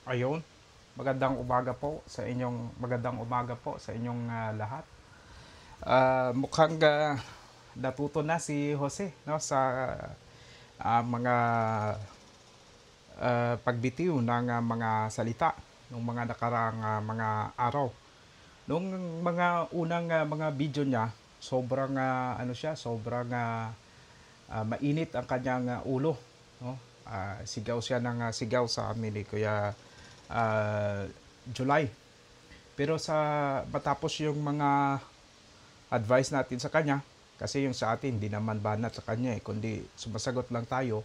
Ayun, magandang umaga po sa inyong lahat. Mukhang natuto na si Jose no sa mga pagbitiw ng mga salita ng mga nakarang mga araw. Nung mga unang mga video niya, sobrang sobrang mainit ang kanyang ulo, no? Sigaw siya ng sigaw sa amin ni Kuya ah, July. Pero sa matapos yung mga advice natin sa kanya, kasi yung sa atin, hindi naman banat sa kanya kundi sumasagot lang tayo.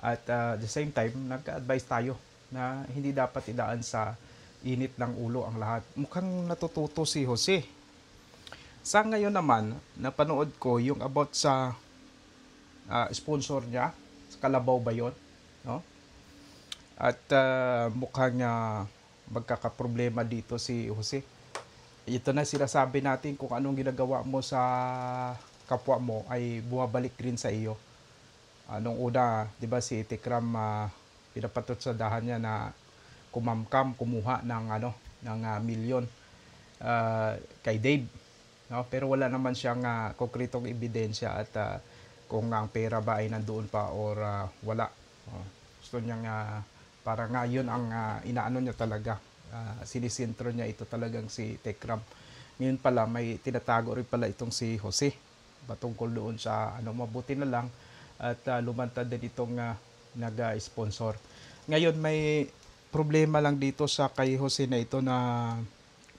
At the same time, nag-advise tayo na hindi dapat idaan sa init ng ulo ang lahat. Mukhang natututo si Jose. Sa ngayon naman, napanood ko yung about sa sponsor niya, sa Kalabaw ba yun? No? At mukhang magkakaproblema dito si Jose. Ito na sinasabi natin, kung anong ginagawa mo sa kapwa mo ay buwabalik rin sa iyo. Nung una, 'di ba si Tikram pinapatot sa dahan niya na kumuha ng milyon kay Dave, no? Pero wala naman siyang konkretong ebidensya at kung ang pera ba ay nandoon pa or wala. Gusto niya para nga yun ang inaano niya talaga. Sinisintro niya ito talagang si Tekram. Ngayon pala may tinatago rin pala itong si Jose patungkol doon sa mabuti na lang at lumantad din itong nag-sponsor. Ngayon may problema lang dito sa kay Jose na ito na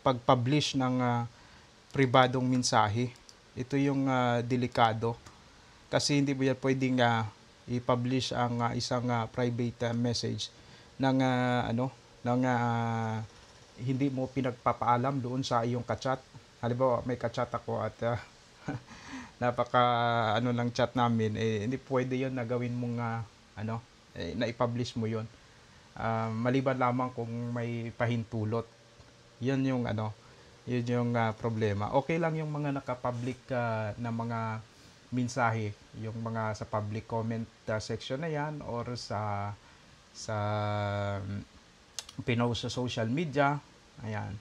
pag-publish ng pribadong mensahe. Ito yung delikado kasi hindi mo yan pwedeng i-publish ang isang private message ng ng hindi mo pinagpapaalam doon sa iyong kachat. Halimbawa, may kachat ako at napaka ng chat namin, hindi pwede 'yon na gawin mong na i-publish mo 'yon. Maliban lamang kung may pahintulot. 'Yan yung yun yung problema. Okay lang yung mga naka-public na mga mensahe, yung mga sa public comment section na yan or sa pinost sa social media, ayan.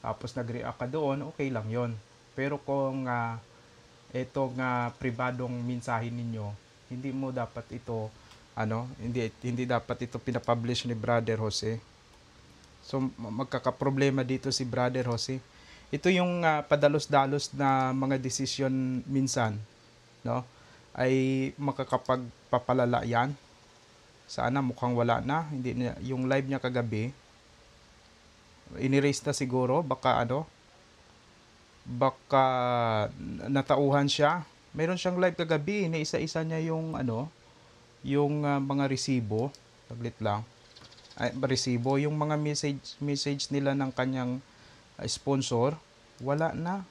Tapos nag-react ka doon, okay lang yon. Pero kung itong pribadong mensahe ninyo, hindi mo dapat ito hindi dapat ito pinapublish ni Brother Jose. So magkakaproblema dito si Brother Jose. Ito yung padalos-dalos na mga desisyon minsan, no? Ay makakapagpapalala yan. Sana mukhang wala na. Hindi niya, yung live niya kagabi, inirase na siguro. Baka natauhan siya. Meron siyang live kagabi. Iniisa-isa niya yung yung mga resibo. Saglit lang. Ay, resibo. Yung mga message nila ng kanyang sponsor. Wala na.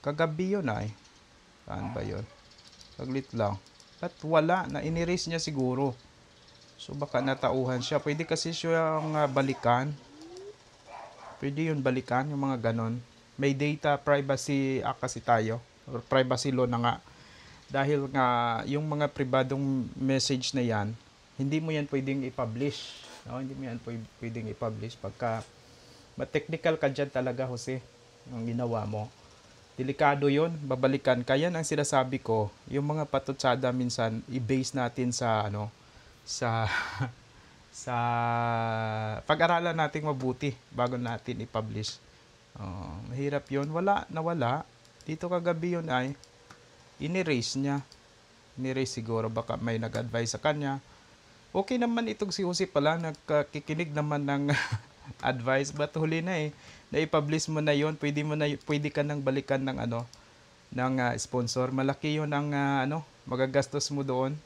Kagabi yun ay. Saan ba yun? Saglit lang. At wala na, inirase niya siguro. So baka natauhan siya. Pwede kasi siyang balikan. Pwede yun balikan, yung mga ganon. May data privacy kasi tayo. Or privacy law na nga. Dahil nga, yung mga pribadong message na yan, hindi mo yan pwedeng i-publish. No? Hindi mo yan pwedeng i-publish. Pagka technical ka dyan talaga, Jose, ang ginawa mo. Delikado yon, babalikan. Kaya ang sinasabi ko, yung mga patutsada minsan, i-base natin sa sa sa pag-aralan nating mabuti bago natin i-publish. Mahirap yon. Nawala. Dito kagabi yun ay inirase niya. Inirase siguro, baka may nag-advise sa kanya. Okay naman itong si Jose pala, nagkikinig naman ng advice, but huli na na-publish mo na yon, pwede ka nang balikan ng ng sponsor. Malaki yon ang magagastos mo doon.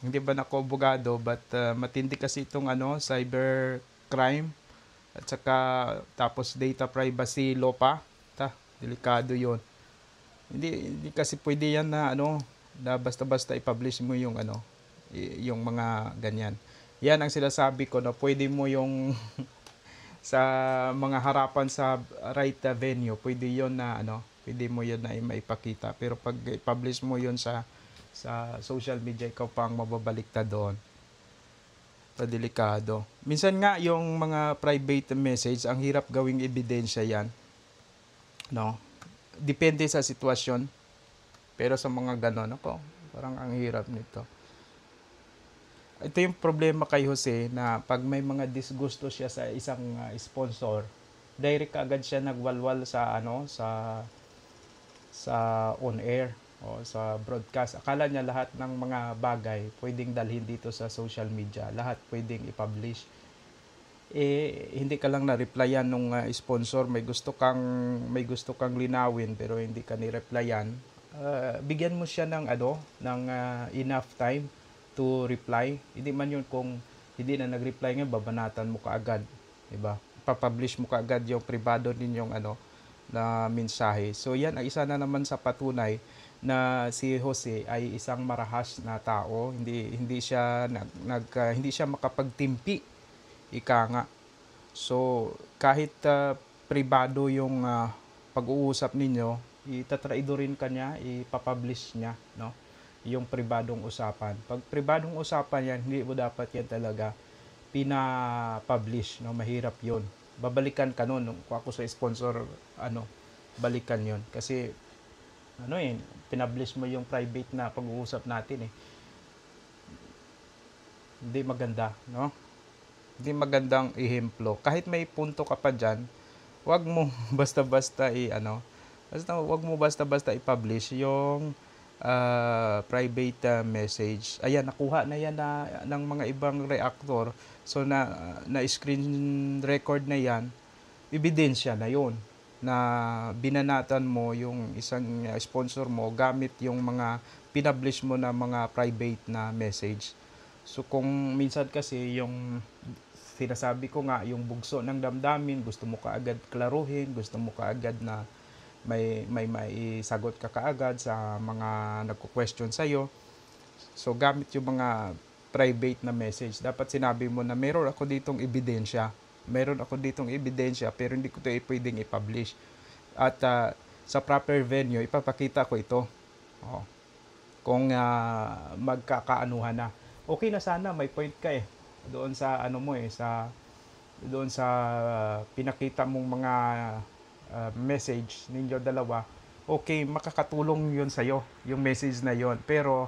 Hindi ba nako abogado, but matindi kasi itong cyber crime at saka tapos data privacy law pa. Delikado yon. Hindi kasi pwede yan na na basta-basta i-publish mo yung yung mga ganyan. Yan ang sinasabi ko na pwede mo yung sa mga harapan sa right venue, pwede yon na pwede mo yon na maipakita. Pero pag i-publish mo yon sa social media, ikaw pang mababaliktad doon. padelikado. Minsan nga yung mga private message, ang hirap gawing ebidensya yan, no? Depende sa sitwasyon. Pero sa mga ganon, ako, parang ang hirap nito. Ito yung problema kay Jose na pag may mga disgusto siya sa isang sponsor, direct agad siya nagwalwal sa sa on air o sa broadcast. Akala niya lahat ng mga bagay pwedeng dalhin dito sa social media, lahat pwedeng i-publish. Hindi ka lang na-replyan nung sponsor, may gusto kang linawin pero hindi ka ni-replyan. Bigyan mo siya ng enough time to reply. Hindi man yun kung hindi na nag-reply nga, babanatan mo kaagad, di ba? Papublish mo kaagad yung privado ninyong na mensahe. So yan ang isa na naman sa patunay na si Jose ay isang marahas na tao. Hindi siya hindi siya makapagtimpi, ika nga. So kahit pribado yung pag-uusap ninyo, itatraidorin ka niya, ipapublish niya, no? Yung pribadong usapan. Pag pribadong usapan yan, hindi mo dapat yan talaga pina-publish, no? Mahirap yun. Babalikan ka nun. Kung ako sa sponsor, balikan yun. Kasi, pinablish mo yung private na pag-uusap natin, Hindi maganda, no? Hindi magandang ehemplo. Kahit may punto ka pa dyan, wag mo basta-basta wag mo basta-basta i-publish yung private message. Ayan, nakuha na yan ng mga ibang reactor. So na screen record na yan, ebidensya na yon na binanatan mo yung isang sponsor mo gamit yung mga pinablish mo na mga private na message. So kung minsan kasi yung sinasabi ko nga, yung bugso ng damdamin, gusto mo kaagad klaruhin, gusto mo kaagad na may sagot ka kaagad sa mga nagko-question sa iyo. So gamit yung mga private na message. Dapat sinabi mo na meron ako ditong ebidensya. Meron ako ditong ebidensya pero hindi ko 'to pwedeng i-publish. At sa proper venue ipapakita ko ito. Oh. Kung magkakaanuhan na. Okay na sana, may point ka doon sa doon sa pinakita mong mga message ninyo dalawa. Okay, makakatulong yun sa'yo, yung message na yun. Pero,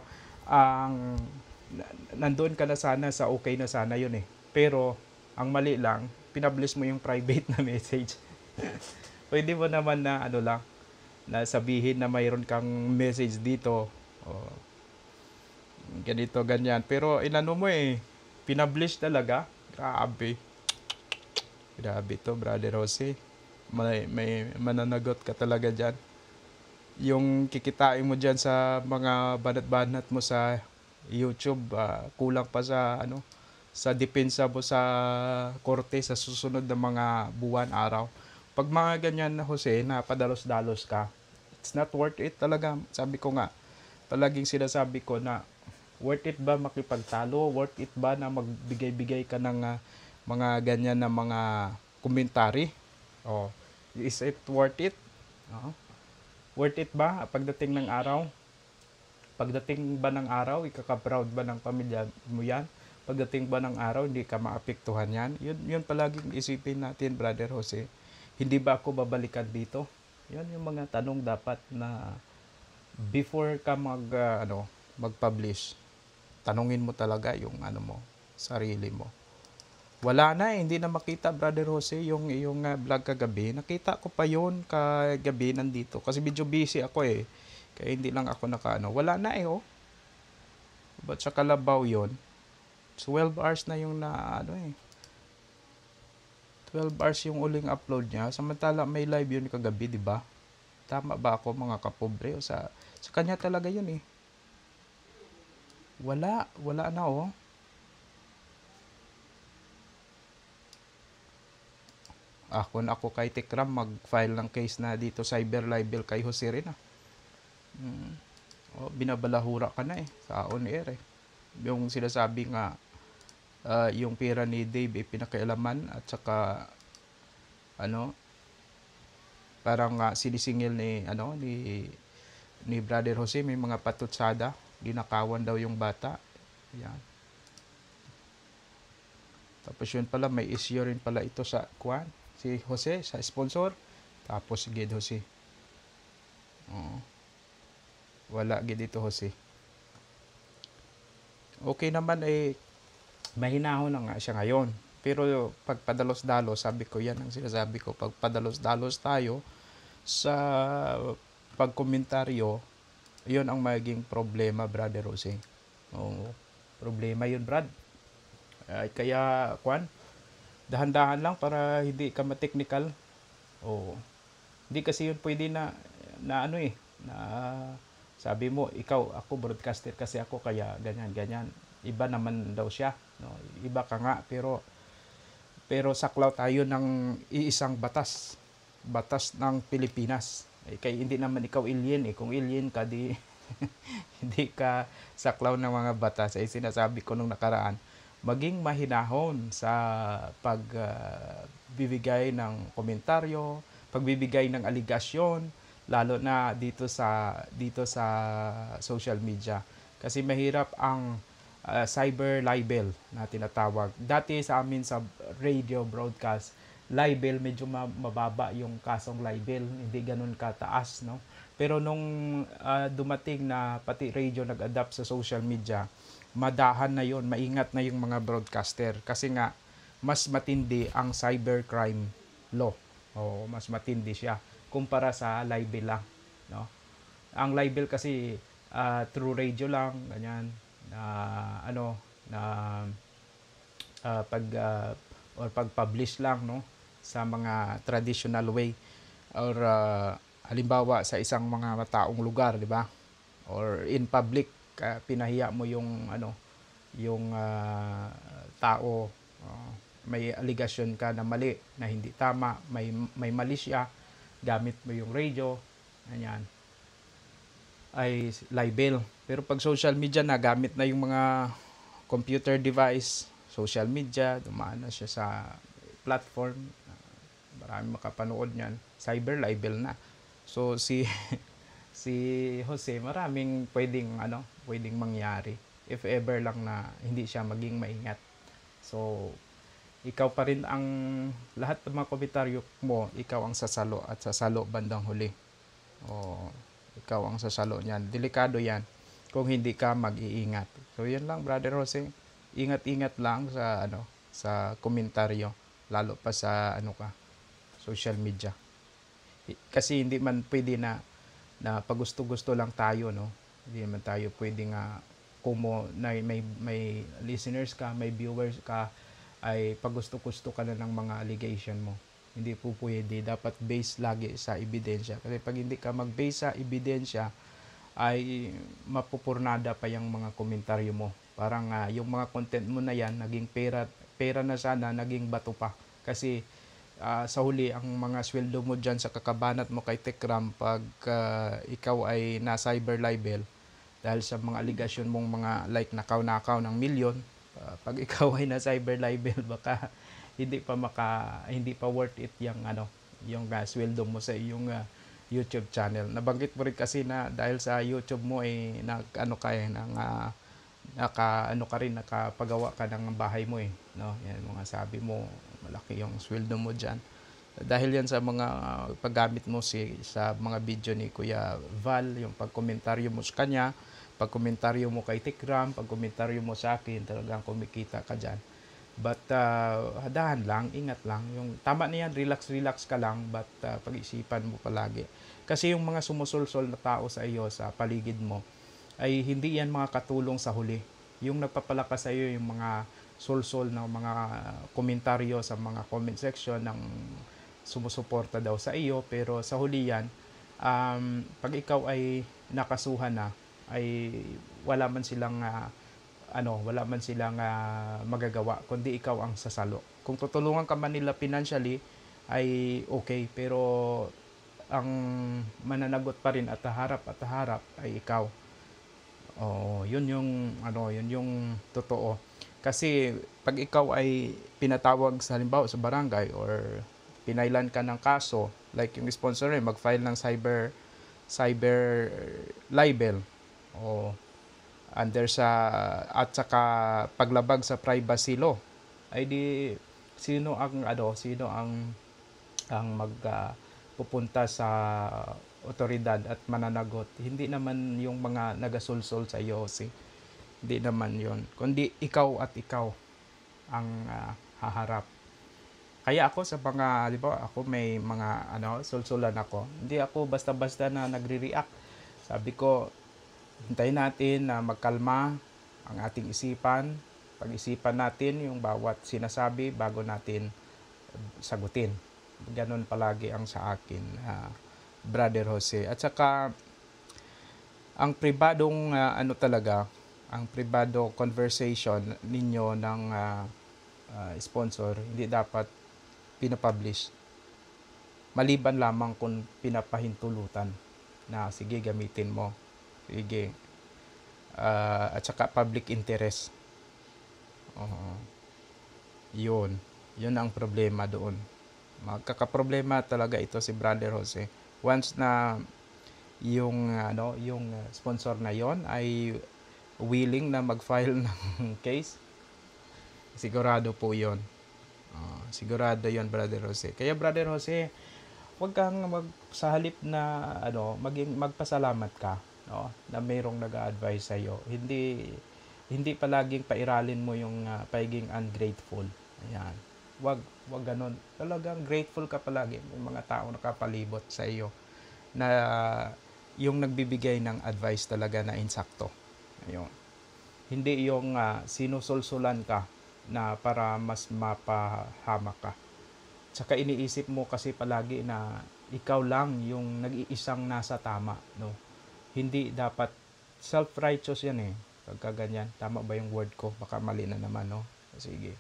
nandoon ka na sana sa okay na sana yun Pero, ang mali lang, pinablish mo yung private na message. Pwede mo naman na na sabihin na mayroon kang message dito. Ganito, ganyan. Pero, inano mo pinablish talaga. Grabe. Grabe to, Brother Jose. May mananagot ka talaga dyan. Yung kikitain mo dyan sa mga banat-banat mo sa YouTube, kulang pa sa depensa mo sa korte sa susunod na mga buwan, araw. Pag mga ganyan na Jose, na padalos-dalos ka, it's not worth it talaga. Sabi ko nga, palaging sinasabi ko na worth it ba makipagtalo? Worth it ba na magbigay-bigay ka ng mga ganyan na mga komentary? Is it worth it? Worth it ba pagdating ng araw? Pagdating ba ng araw, ikaka-proud ba ng pamilya mo yan? Pagdating ba ng araw, hindi ka maapektuhan yan? Yun palaging isipin natin, Brother Jose. Hindi ba ako babalikan dito? Yan yung mga tanong dapat na before ka mag-publish. Tanungin mo talaga yung sarili mo. Wala na hindi na makita, Brother Jose, yung vlog kagabi. Nakita ko pa yun kagabi nandito. Kasi medyo busy ako Kaya hindi lang ako Wala na But sa Kalabaw yun. 12 hours na yung 12 hours yung uling upload niya. Samantala may live yun kagabi, di ba? Tama ba ako, mga kapobre? Sa kanya talaga yun Wala na Ako kay Tikram mag-file ng case na dito cyber libel kay Jose rin binabalahura ka na sa on air Yung sinasabi nga yung pera ni Dave pinakialaman at saka parang sinisingil ni Brother Jose, may mga patutsada, ginakawan daw yung bata. Yan. Tapos yun pala, may issue rin pala ito sa Kwan, si Jose, sa sponsor. Tapos si Gid Jose. Oo. Wala gid ito Jose. Okay naman mahinahon na nga siya ngayon. Pero pag padalos-dalos, sabi ko yan ang sinasabi ko, pag padalos-dalos tayo sa pagkomentaryo, yun ang magiging problema, Brother Jose. Oo, problema yun, Brad. Kaya, Kwan, dahan-dahan lang para hindi ka ma-technical. Oo. Hindi kasi yun pwede na ano na sabi mo, ikaw, ako broadcaster kasi ako, kaya ganyan, ganyan. Iba naman daw siya. No? Iba ka nga, pero saklaw tayo ng iisang batas. Batas ng Pilipinas. Kaya hindi naman ikaw alien. Kung alien ka, di hindi ka saklaw ng mga batas. Sinasabi ko nung nakaraan, maging mahinahon sa pagbibigay ng komentaryo, pagbibigay ng aligasyon, lalo na dito sa social media. Kasi mahirap ang cyber libel na tinatawag. Dati sa amin sa radio broadcast, libel medyo mababa yung kasong libel, hindi ganun kataas, no? Pero nung dumating na pati radio nag-adapt sa social media, madahan na yon, maingat na yung mga broadcaster kasi nga mas matindi ang cybercrime law. O mas matindi siya kumpara sa libel lang, no? Ang libel kasi through radio lang, ganyan, na na or pag-publish lang, no, sa mga traditional way, or halimbawa sa isang mga taong lugar, di ba? Or in public, pinahiya mo yung tao, may allegation ka na mali, na hindi tama, may mali siya, gamit mo yung radio, ganyan, ay libel. Pero pag social media na, gamit na yung mga computer device, social media, dumaan na siya sa platform, marami makapanood niyan, cyber libel na. So si si Jose, maraming pwedeng mangyari if ever lang na hindi siya maging maingat. So ikaw pa rin ang lahat ng mga komentaryo mo, ikaw ang sasalo at sasalo bandang huli. O ikaw ang sasalo niyan. Delikado 'yan kung hindi ka mag-iingat. So 'yun lang, Brother Jose. Ingat-ingat lang sa komentaryo, lalo pa sa social media. Kasi hindi man pwede na pagusto-gusto lang tayo, no? Hindi naman tayo pwede nga kung may listeners ka, may viewers ka, ay pagusto-gusto ka na ng mga allegation mo. Hindi po pwede. Dapat base lagi sa ebidensya. Kasi pag hindi ka mag-base sa ebidensya, ay mapupurnada pa yung mga komentaryo mo. Parang yung mga content mo na yan, naging pera na sana, naging bato pa. Kasi sa huli, ang mga sweldo mo dyan sa kakabanat mo kay Tekram, pag ikaw ay na cyber libel, dahil sa mga allegation mong mga like nakaw-nakaw ng milyon, pag ikaw ay na cyber libel, baka hindi pa worth it yung sweldo mo sa iyong YouTube channel. Nabanggit mo rin kasi na dahil sa YouTube mo nakapagawa ka ng bahay mo, no? Yan mga sabi mo, malaki yung sweldo mo diyan. Dahil yan sa mga paggamit mo sa mga video ni Kuya Val, yung pagkomentaryo mo sa kanya, pagkomentaryo mo kay Tikram, pagkomentaryo mo sa akin, talagang kumikita ka diyan. But dahan lang, ingat lang. Yung tama na yan, relax ka lang, but pag-isipan mo palagi. Kasi yung mga sumusulsol na tao sa iyo, sa paligid mo, ay hindi yan mga katulong sa huli. Yung nagpapalakas sa iyo, yung mga sulsol ng mga komentaryo sa mga comment section ng sumusuporta daw sa iyo, pero sa huli yan, pag ikaw ay nakasuhan na, ay wala man silang magagawa kundi ikaw ang sasalo. Kung tutulungan ka man nila financially ay okay, pero ang mananagot pa rin at harap ay ikaw. Yun yung totoo. Kasi pag ikaw ay pinatawag sa halimbawa sa barangay or pinailan ka ng kaso, like yung sponsor mag-file ng cyber libel o under at saka paglabag sa privacy law, ay di sino ang pupunta sa otoridad at mananagot? Hindi naman yung mga nagasulsol sa iyo, si hindi naman yon, kundi ikaw at ikaw ang haharap. Kaya ako sa mga, di ba, ako may mga sulsulan ako. Hindi ako basta-basta na nagre-react. Sabi ko, hintayin natin na magkalma ang ating isipan. Pag-isipan natin yung bawat sinasabi bago natin sagutin. Ganon palagi ang sa akin, Brother Jose. At saka, ang pribadong ang pribado conversation ninyo ng sponsor, hindi dapat pinapublish. Maliban lamang kung pinapahintulutan na sige gamitin mo. Sige. At saka public interest. Yun. Yun ang problema doon. Magkakaproblema talaga ito si Brother Jose. Once na yung sponsor na yon ay willing na mag-file ng case, sigurado po yon. Sigurado yon, Brother Jose. Kaya Brother Jose, huwag kang sa halip na magpasalamat ka, no, na mayroong nag-a-advise sa iyo. Hindi palaging pairalin mo yung pagiging ungrateful. Ayan. Wag ganon. Talagang grateful ka palagi. May mga tao nakapalibot sa iyo na yung nagbibigay ng advice talaga na insakto. Ayun. Hindi yung sinusulsulan ka na para mas mapahamak ka. Tsaka iniisip mo kasi palagi na ikaw lang yung nag-iisang nasa tama, no? Hindi dapat, self-righteous yan eh. Pagka ganyan, tama ba yung word ko? Baka mali na naman, no? Sige.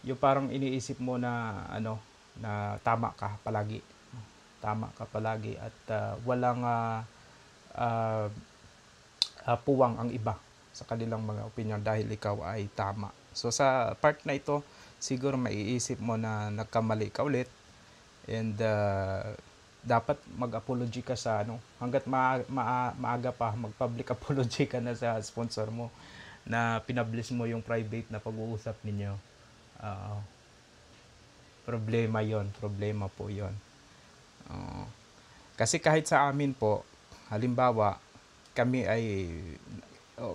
Yung parang iniisip mo na na tama ka palagi. Tama ka palagi at walang puwang ang iba sa kanilang mga opinion dahil ikaw ay tama. So sa part na ito, siguro maiisip mo na nagkamali ka ulit and dapat mag-apology ka sa hanggat maaga pa, mag-public apology ka na sa sponsor mo na pinablish mo yung private na pag-uusap ninyo. Problema po yon. Kasi kahit sa amin po, halimbawa, kami ay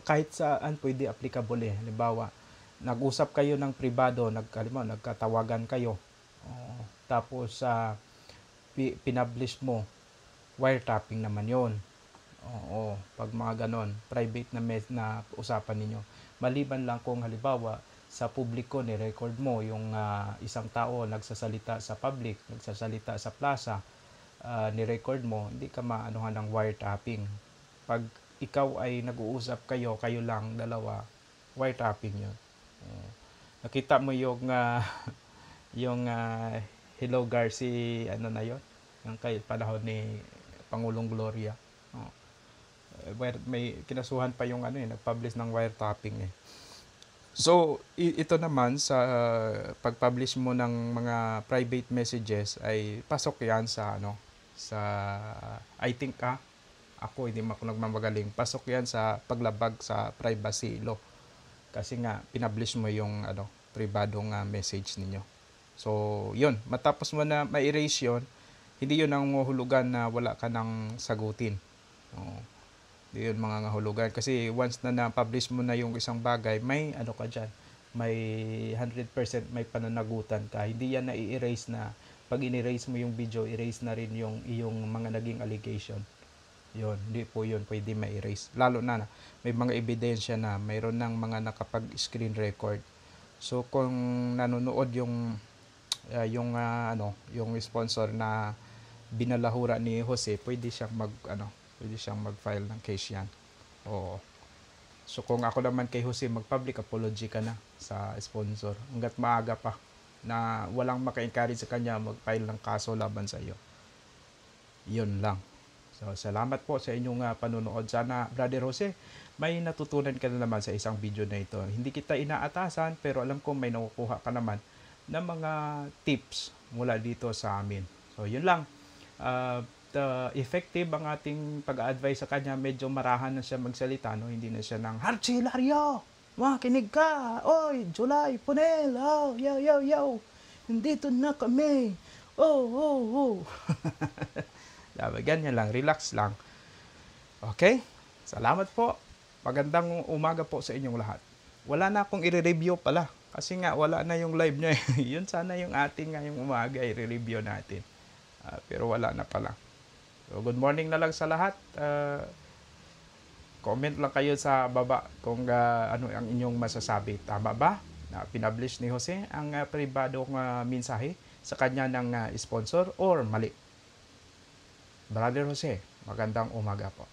kahit saan pwede applicable eh. Halimbawa, nag-usap kayo ng pribado, nagkatawagan kayo. Tapos pinablish mo, wiretapping naman yon. Pag mga ganon, private na usapan ninyo. Maliban lang kung halimbawa, sa publiko ni-record mo yung isang tao nagsasalita sa public, nagsasalita sa plaza, ni-record mo, hindi ka maanuhan ng wiretapping. Pag ikaw ay nag-uusap kayo lang, dalawa, wiretapping yun. Nakita mo yung yung Hello Garci, na yun? Yung kay panahon ni Pangulong Gloria. May kinasuhan pa yung nag-publish ng wiretapping eh. So, ito naman sa pag-publish mo ng mga private messages ay pasok yan sa sa I think ako hindi ako nagmamagaling, pasok yan sa paglabag sa privacy law. Kasi nga pinablish mo yung pribadong message ninyo. So, yun, matapos mo na ma-erase yun, hindi yun ang hulugan na wala ka nang sagutin. Hindi yun mga hulugan. Kasi once na na-publish mo na yung isang bagay, may ka dyan. May 100% may pananagutan ka. Hindi yan na-i-erase na. Pag in-erase mo yung video, erase na rin yung iyong mga naging allegation. Yun, hindi po yun pwede ma-erase. Lalo na may mga ebidensya na mayroon ng mga nakapag-screen record. So kung nanonood yung sponsor na binalahura ni Jose, pwede siyang mag-file ng case yan. Oo. So kung ako naman kay Jose, mag-public apology ka na sa sponsor hanggat maaga pa na walang maka-encourage sa kanya mag-file ng kaso laban sa iyo. Yun lang. So salamat po sa inyong panonood. Sana Brother Jose, may natutunan ka na naman sa isang video na ito. Hindi kita inaatasan pero alam ko may nakukuha ka naman ng mga tips mula dito sa amin. So yun lang. Effective ang ating pag-a-advise sa kanya. Medyo marahan na siya magsalita, no? Hindi na siya ng Archie Hilario! Makinig ka! Oy, July, Punel! Oh, yo, yo, yo! Nandito na kami! Oh, oh, oh! Diba, ganyan lang, relax lang. Okay? Salamat po. Magandang umaga po sa inyong lahat. Wala na akong i-review pala. Kasi nga, wala na yung live niya. Yun sana yung ating ngayong umaga, i-review natin. Pero wala na pala. So, good morning na lang sa lahat. Comment lang kayo sa baba kung ano ang inyong masasabi. Tama ba na pinablish ni Jose ang pribadong mensahe sa kanya ng sponsor or mali? Brother Jose, magandang umaga po.